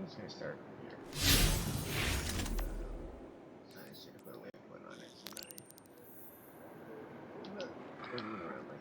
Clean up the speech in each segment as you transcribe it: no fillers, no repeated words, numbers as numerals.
just gonna start here. I should have put a waypoint on it tonight. But they move around like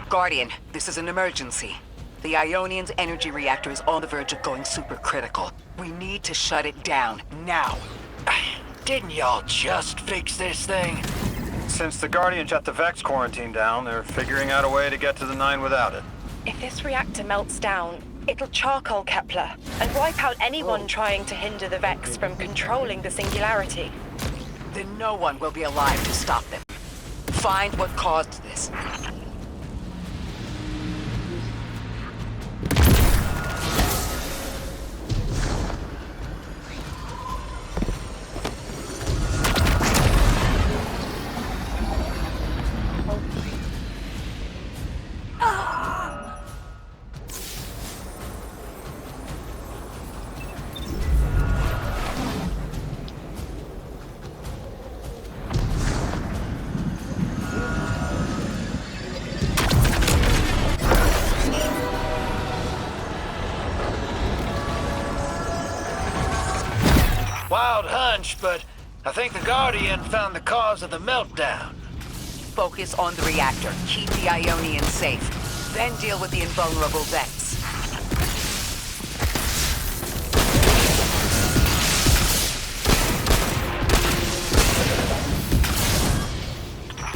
Guardian, this is an emergency. The Ionian's energy reactor is on the verge of going supercritical. We need to shut it down, now. Didn't y'all just fix this thing? Since the Guardian shut the Vex quarantine down, they're figuring out a way to get to the 9 without it. If this reactor melts down, it'll charcoal Kepler and wipe out anyone trying to hinder the Vex from controlling the Singularity. Then no one will be alive to stop them. Find what caused this. Wild hunch, but I think the Guardian found the cause of the meltdown. Focus on the reactor. Keep the Ionians safe. Then deal with the invulnerable Vex.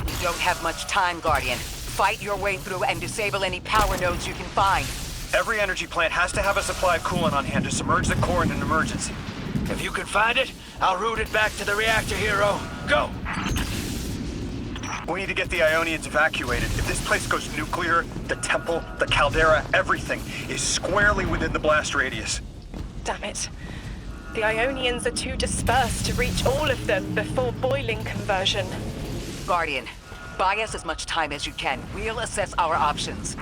We don't have much time, Guardian. Fight your way through and disable any power nodes you can find. Every energy plant has to have a supply of coolant on hand to submerge the core in an emergency. If you can find it, I'll route it back to the reactor, Hero. Go! We need to get the Ionians evacuated. If this place goes nuclear, the temple, the caldera, everything is squarely within the blast radius. Damn it. The Ionians are too dispersed to reach all of them before boiling conversion. Guardian, buy us as much time as you can. We'll assess our options.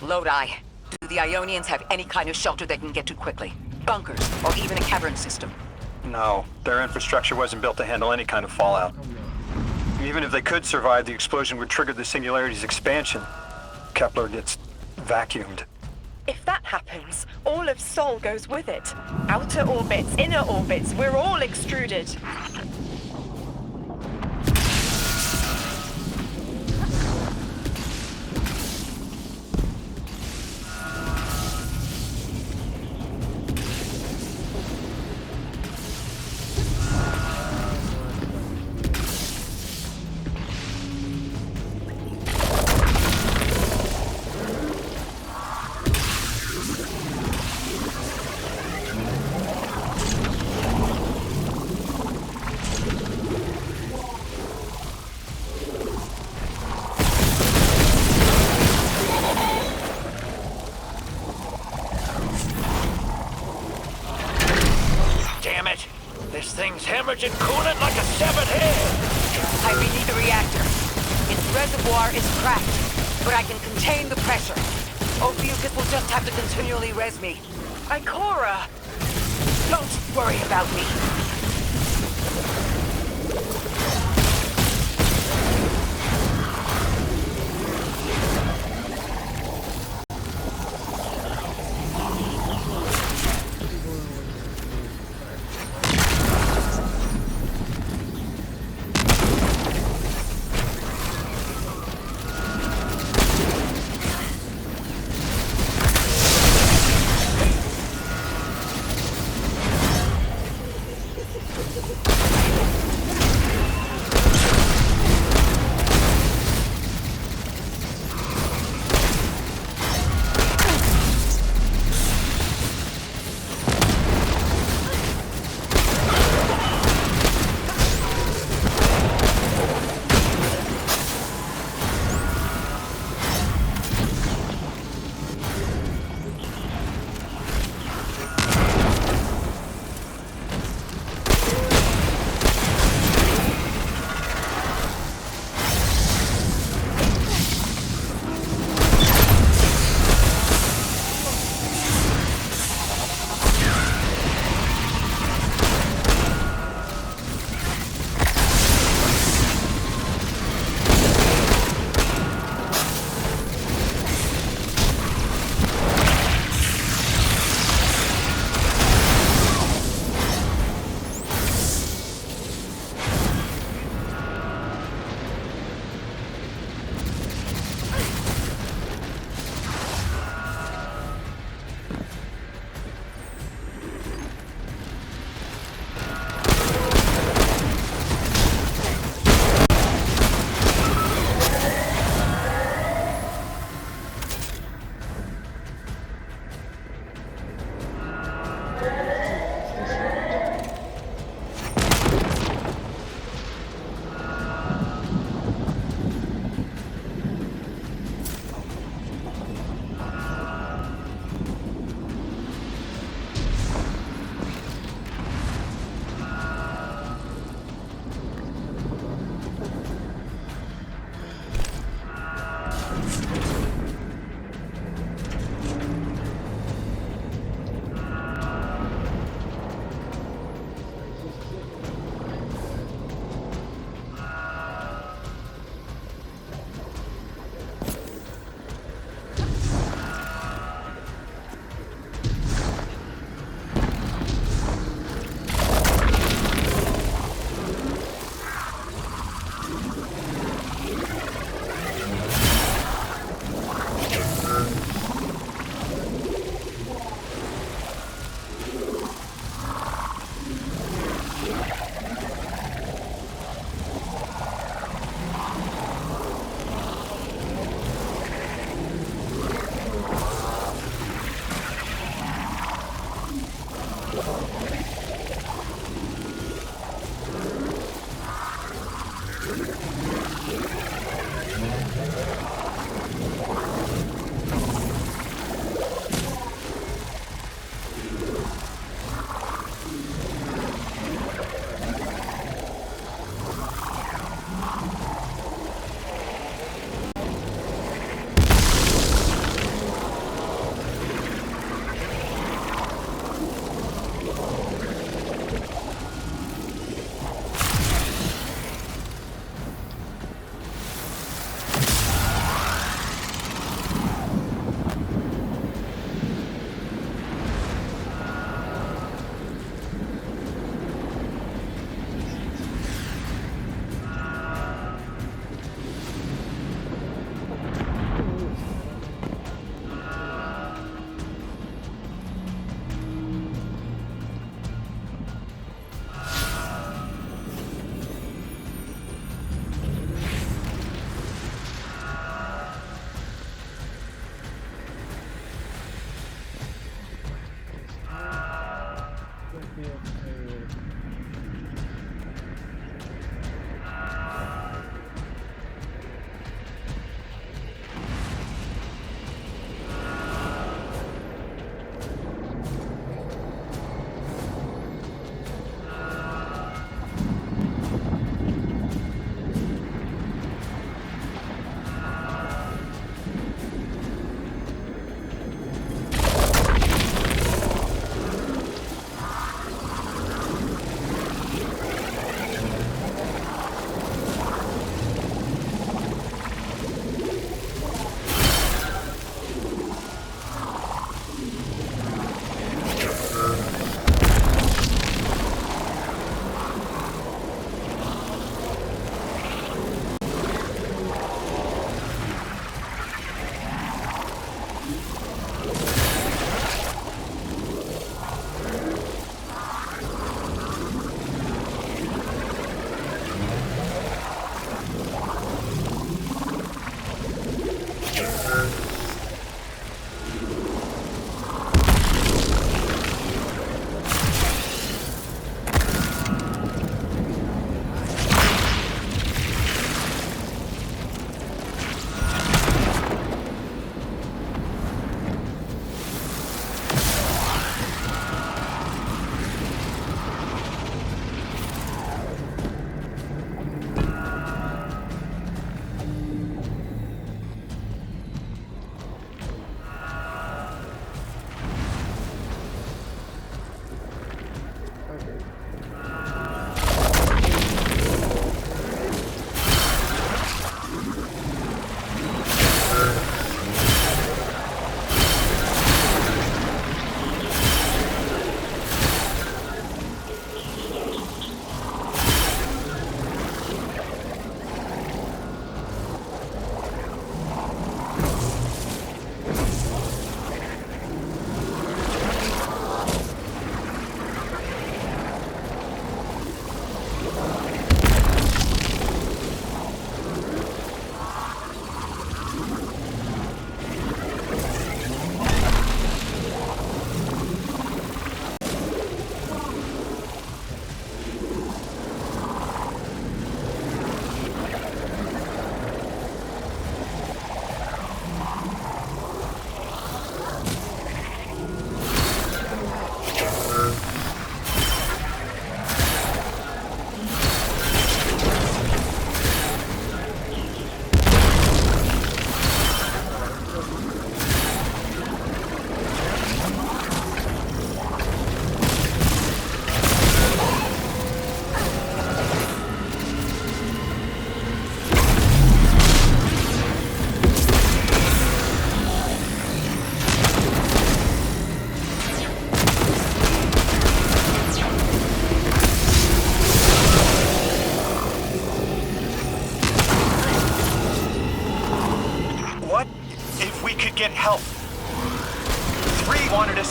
Lodi, do the Ionians have any kind of shelter they can get to quickly? Bunkers, or even a cavern system? No, their infrastructure wasn't built to handle any kind of fallout. Even if they could survive, the explosion would trigger the Singularity's expansion. Kepler gets vacuumed. If that happens, all of Sol goes with it. Outer orbits, inner orbits, we're all extruded. Damn it! This thing's hemorrhaging coolant like a severed head! I renew the reactor. Its reservoir is cracked, but I can contain the pressure. Ophiuchus will just have to continually res me. Ikora! Don't worry about me.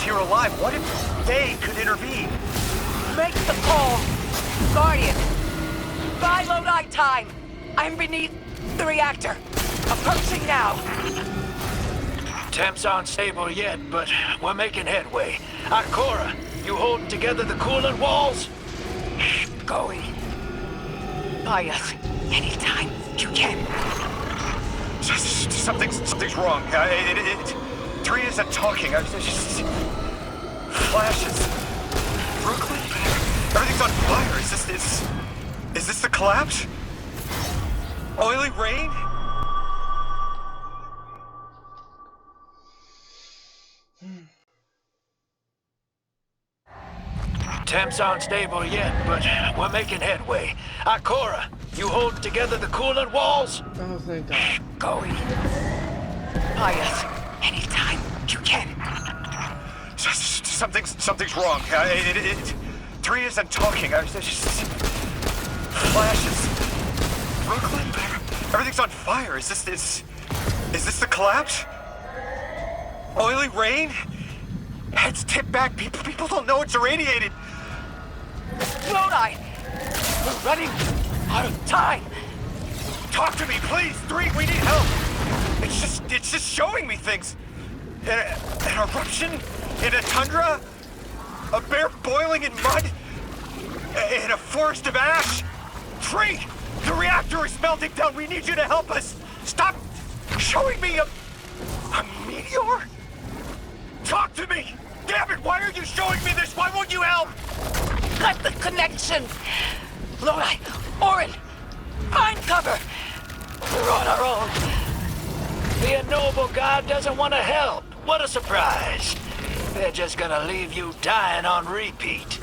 you're alive, what if they could intervene? Make the call! Guardian! Buy Lodi time! I'm beneath the reactor. Approaching now. Temps aren't stable yet, but we're making headway. Ikora, you holding together the coolant walls? Going. Buy us anytime you can. Something's wrong. Three isn't talking. Just flashes. Brooklyn? Everything's on fire. Is this the collapse? Oily rain? Temps aren't stable yet, but we're making headway. Ikora, you holding together the coolant walls? Oh, thank God. Going. Buy us anytime you can. Something's wrong. Three isn't talking. Just flashes. Brooklyn? Everything's on fire. Is this the collapse? Oily rain? Heads tip back. People don't know it's irradiated. Lodi! We're running out of time. Talk to me, please. Three, we need help. It's just showing me things. An eruption in a tundra, a bear boiling in mud, in a forest of ash. Three, the reactor is melting down. We need you to help us. Stop showing me a meteor. Talk to me. Damn it! Why are you showing me this? Why won't you help? Cut the connection! Lodi! Orin! Find cover! We're on our own. The ennoble god doesn't want to help. What a surprise. They're just gonna leave you dying on repeat.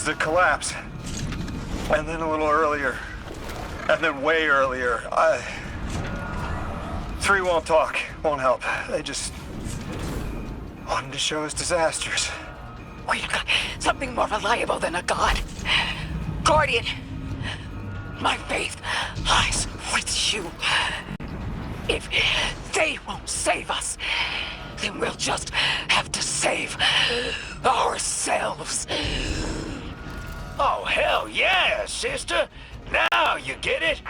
the collapse. And then a little earlier. And then way earlier. 3 won't talk, won't help. They just wanted to show us disasters. We've got something more reliable than a god. Guardian, my faith lies with you. If they won't save us, then we'll just have to save ourselves. Oh, hell yeah, sister. Now you get it.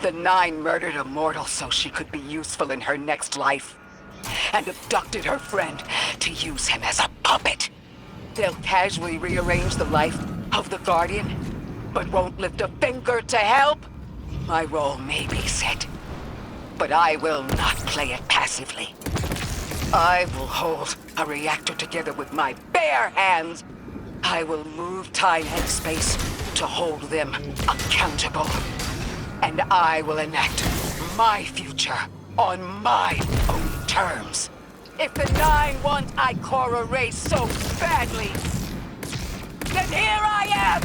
The Nine murdered a mortal so she could be useful in her next life, and abducted her friend to use him as a puppet. They'll casually rearrange the life of the Guardian, but won't lift a finger to help. My role may be set, but I will not play it passively. I will hold a reactor together with my bare hands. I will move time and space to hold them accountable. And I will enact my future on my own terms. If the Nine want Ikora Ray so badly, then here I am!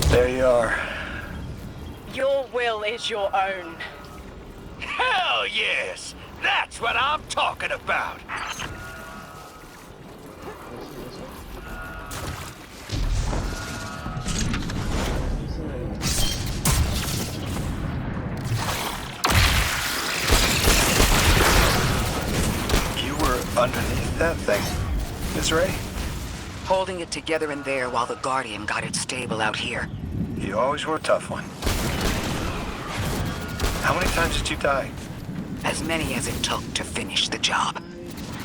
There you are. Your will is your own. Hell yes! That's what I'm talking about! You were underneath that thing, Miss Ray? Holding it together in there while the Guardian got it stable out here. You always were a tough one. How many times did you die? As many as it took to finish the job.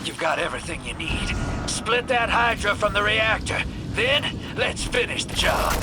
You've got everything you need. Split that Hydra from the reactor. Then, let's finish the job.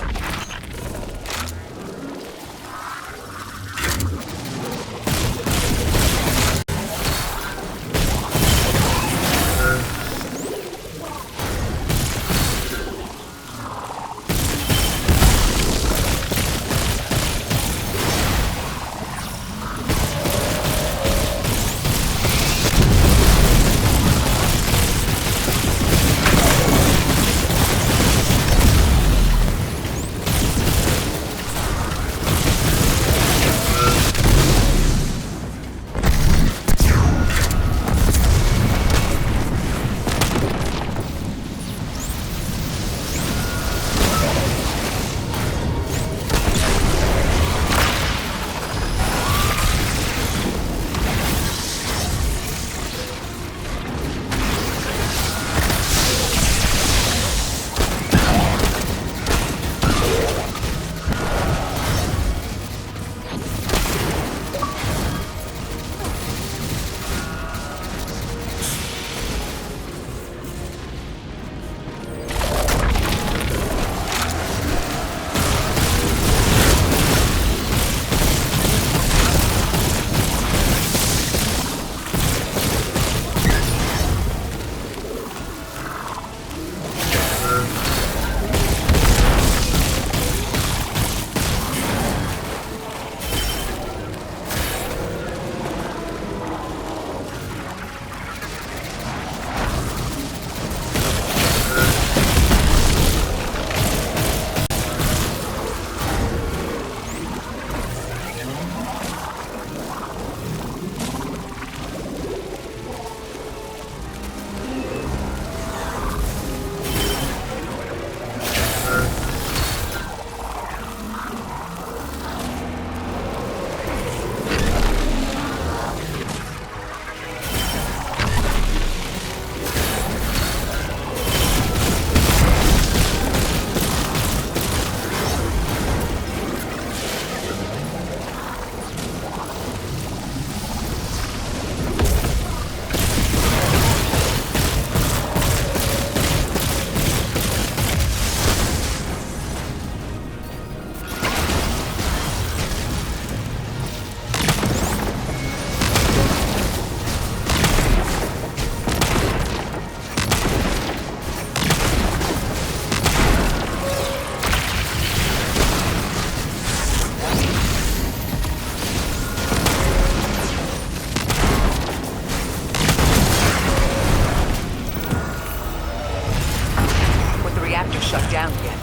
Shut down yet.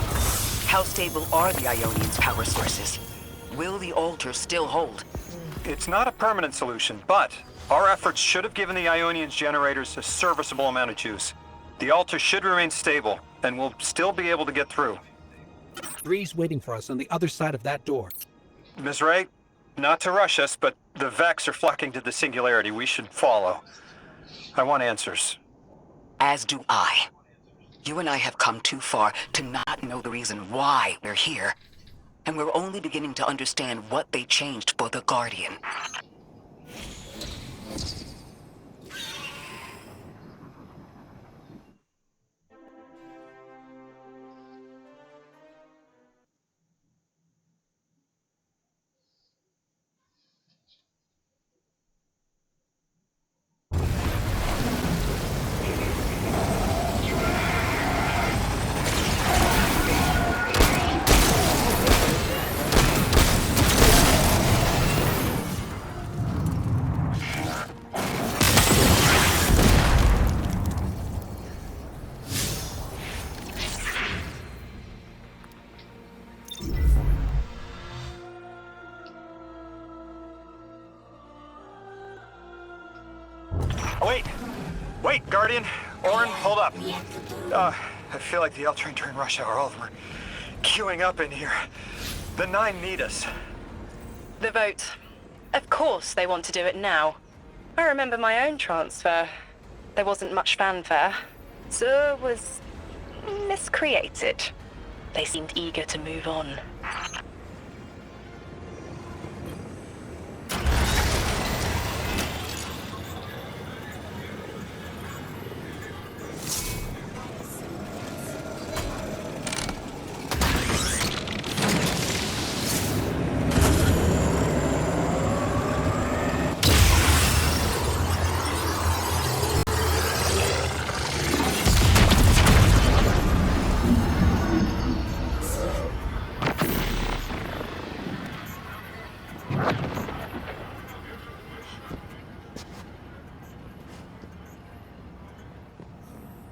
How stable are the Ionian's power sources? Will the altar still hold? It's not a permanent solution, but our efforts should have given the Ionian's generators a serviceable amount of juice. The altar should remain stable, and we'll still be able to get through. 3's waiting for us on the other side of that door. Ms. Ray, not to rush us, but the Vex are flocking to the Singularity. We should follow. I want answers. As do I. You and I have come too far to not know the reason why we're here. And we're only beginning to understand what they changed for the Guardian. Wait, Guardian. Orin, hold up. I feel like the L train during rush hour, all of them are queuing up in here. The 9 need us. The vote. Of course they want to do it now. I remember my own transfer. There wasn't much fanfare. Zur was miscreated. They seemed eager to move on.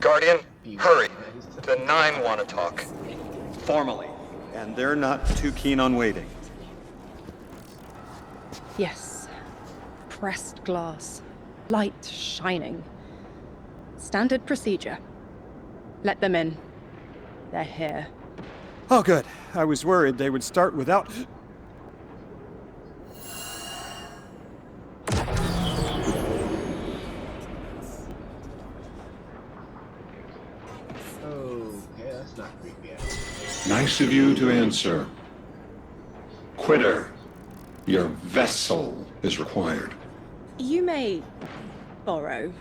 Guardian, hurry. The 9 want to talk. Formally. And they're not too keen on waiting. Yes. Pressed glass. Light shining. Standard procedure. Let them in. They're here. Oh, good. I was worried they would start without... Okay, that's not creepy at all. Nice of you to answer. Quitter, your vessel is required. You may borrow.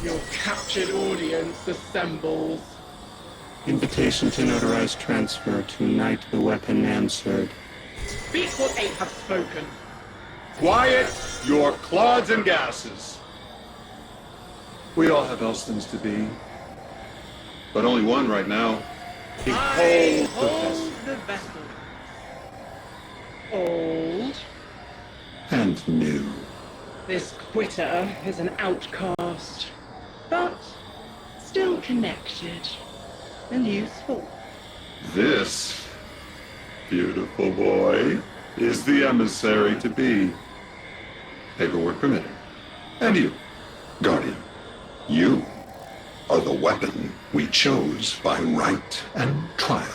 Your captured audience assembles. Invitation to notarize transfer. Tonight the weapon answered. Speak what 8 have spoken. Quiet your clods and gases. We all have else things to be. But only one right now. I Behold the vessel. hold the vessel. Old. And new. This quitter is an outcast, but still connected and useful. This beautiful boy is the emissary to be. Paperwork permitting. And you, Guardian, you are the weapon we chose by right and trial.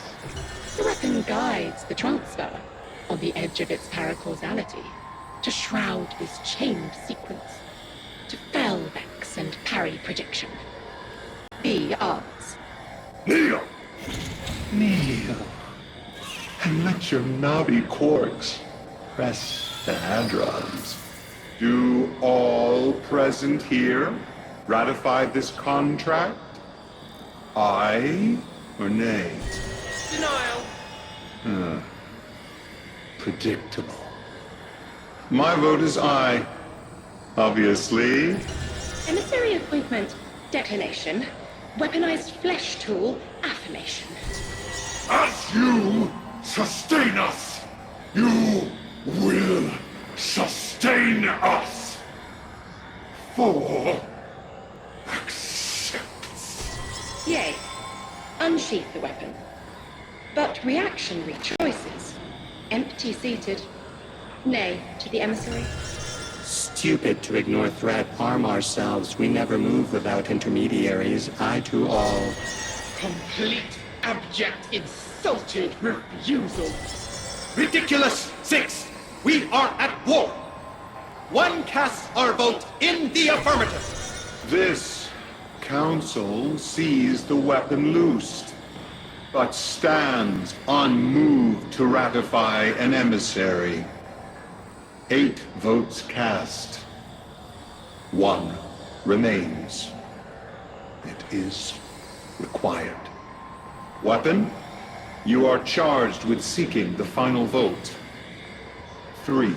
The weapon guides the transfer on the edge of its paracausality to shroud this chained sequence, to fell Vex and parry prediction. Be ours. Kneel! Kneel. And let your knobby quarks press the hadrons. Do all present here ratify this contract? Aye or nay? Denial. Predictable. My vote is aye. Obviously. Emissary appointment, declination. Weaponized flesh tool, affirmation. As you sustain us, you will sustain us. For accepts. Yea. Unsheath the weapon. But reactionary choices. Empty-seated. Nay to the emissary. Stupid to ignore threat, arm ourselves. We never move without intermediaries. I to all. Complete, abject, insulted refusal. Ridiculous! 6. We are at war. 1 casts our vote in the affirmative. This council sees the weapon loosed, but stands unmoved to ratify an emissary. 8 votes cast. 1 remains. It is required. Weapon, you are charged with seeking the final vote. 3.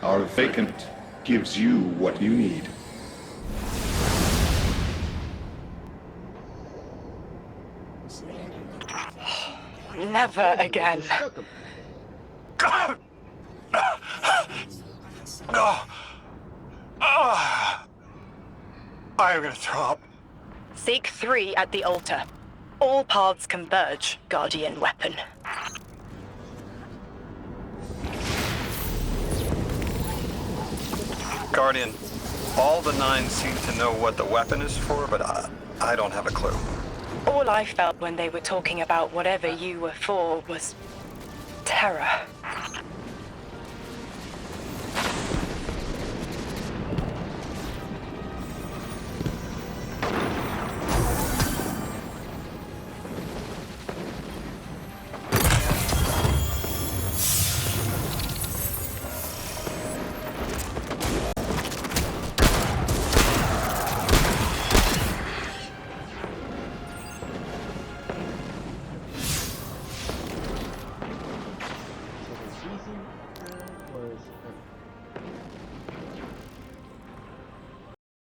Our vacant gives you what you need. Never again. I'm gonna throw up. Seek 3 at the altar. All paths converge, Guardian Weapon. Guardian, all the 9 seem to know what the weapon is for, but I don't have a clue. All I felt when they were talking about whatever you were for was terror.